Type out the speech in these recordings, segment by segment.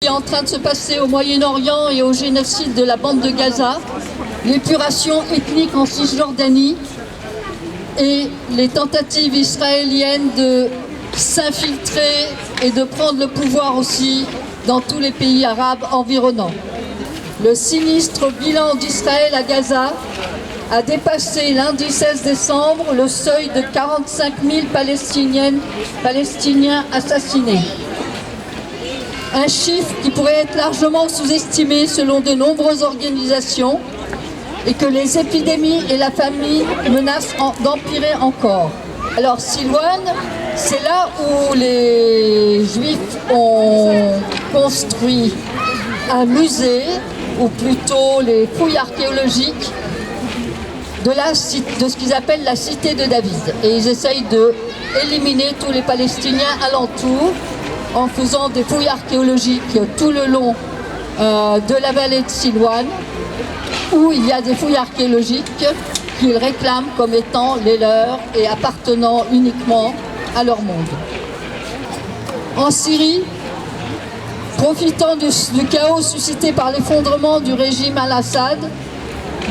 Qui est en train de se passer au Moyen-Orient et au génocide de la bande de Gaza, l'épuration ethnique en Cisjordanie et les tentatives israéliennes de s'infiltrer et de prendre le pouvoir aussi dans tous les pays arabes environnants. Le sinistre bilan d'Israël à Gaza a dépassé lundi 16 décembre le seuil de 45 000 Palestiniens assassinés. Un chiffre qui pourrait être largement sous-estimé selon de nombreuses organisations et que les épidémies et la famine menacent d'empirer encore. Alors Silouane, c'est là où les Juifs ont construit un musée, ou plutôt les fouilles archéologiques de ce qu'ils appellent la cité de David. Et ils essayent d'éliminer tous les Palestiniens alentours en faisant des fouilles archéologiques tout le long de la vallée de Silouane, où il y a des fouilles archéologiques qu'ils réclament comme étant les leurs et appartenant uniquement à leur monde. En Syrie, profitant du chaos suscité par l'effondrement du régime al-Assad,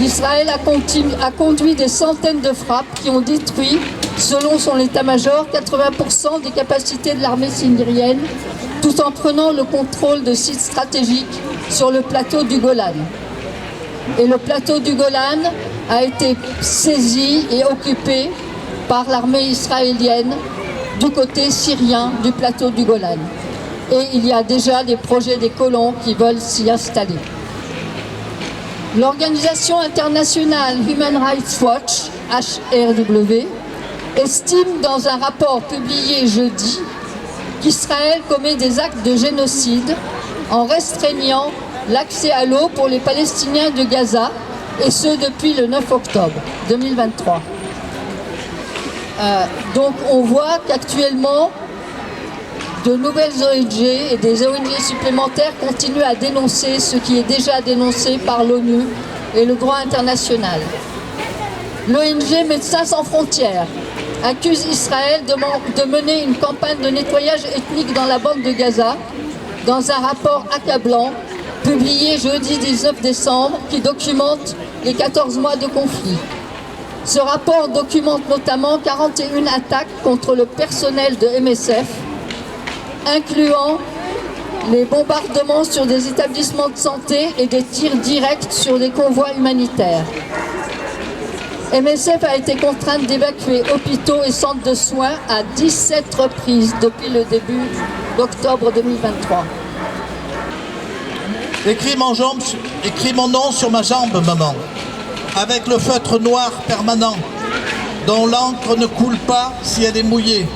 l'Israël a conduit des centaines de frappes qui ont détruit, selon son état-major, 80% des capacités de l'armée syrienne, tout en prenant le contrôle de sites stratégiques sur le plateau du Golan. Et le plateau du Golan a été saisi et occupé par l'armée israélienne du côté syrien du plateau du Golan. Et il y a déjà des projets des colons qui veulent s'y installer. L'organisation internationale Human Rights Watch, HRW, estime dans un rapport publié jeudi qu'Israël commet des actes de génocide en restreignant l'accès à l'eau pour les Palestiniens de Gaza, et ce depuis le 9 octobre 2023. Donc on voit qu'actuellement, de nouvelles ONG et des ONG supplémentaires continuent à dénoncer ce qui est déjà dénoncé par l'ONU et le droit international. L'ONG Médecins sans frontières accuse Israël de mener une campagne de nettoyage ethnique dans la bande de Gaza, dans un rapport accablant publié jeudi 19 décembre qui documente les 14 mois de conflit. Ce rapport documente notamment 41 attaques contre le personnel de MSF, incluant les bombardements sur des établissements de santé et des tirs directs sur des convois humanitaires. MSF a été contrainte d'évacuer hôpitaux et centres de soins à 17 reprises depuis le début d'octobre 2023. Écris mon nom sur ma jambe, maman, avec le feutre noir permanent, dont l'encre ne coule pas si elle est mouillée,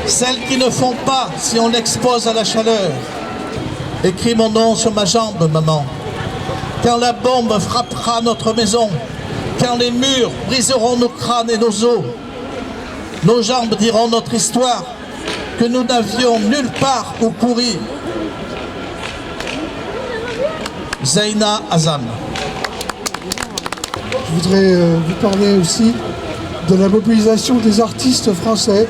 celles qui ne font pas si on l'expose à la chaleur. Écris mon nom sur ma jambe, maman. Quand la bombe frappera notre maison, quand les murs briseront nos crânes et nos os, nos jambes diront notre histoire, que nous n'avions nulle part où courir. Zaina Azam. Je voudrais vous parler aussi de la mobilisation des artistes français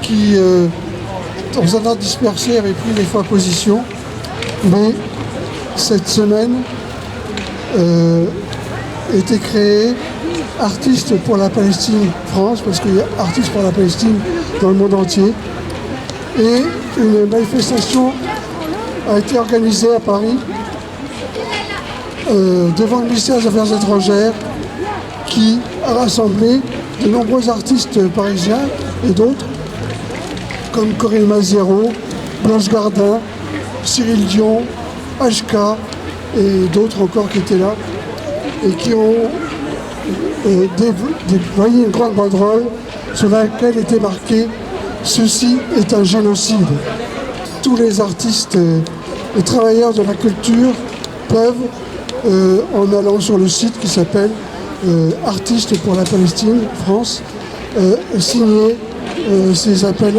qui, dans un ordre dispersé, avaient pris des fois position. Mais cette semaine était créé Artistes pour la Palestine France, parce qu'il y a Artistes pour la Palestine dans le monde entier. Et une manifestation a été organisée à Paris devant le ministère des Affaires étrangères qui a rassemblé de nombreux artistes parisiens et d'autres comme Corinne Maziero, Blanche Gardin, Cyril Dion, HK et d'autres encore qui étaient là et qui ont déployé une grande banderole sur laquelle était marqué « Ceci est un génocide ». Tous les artistes et travailleurs de la culture peuvent, en allant sur le site qui s'appelle Artistes pour la Palestine France, signer ces appels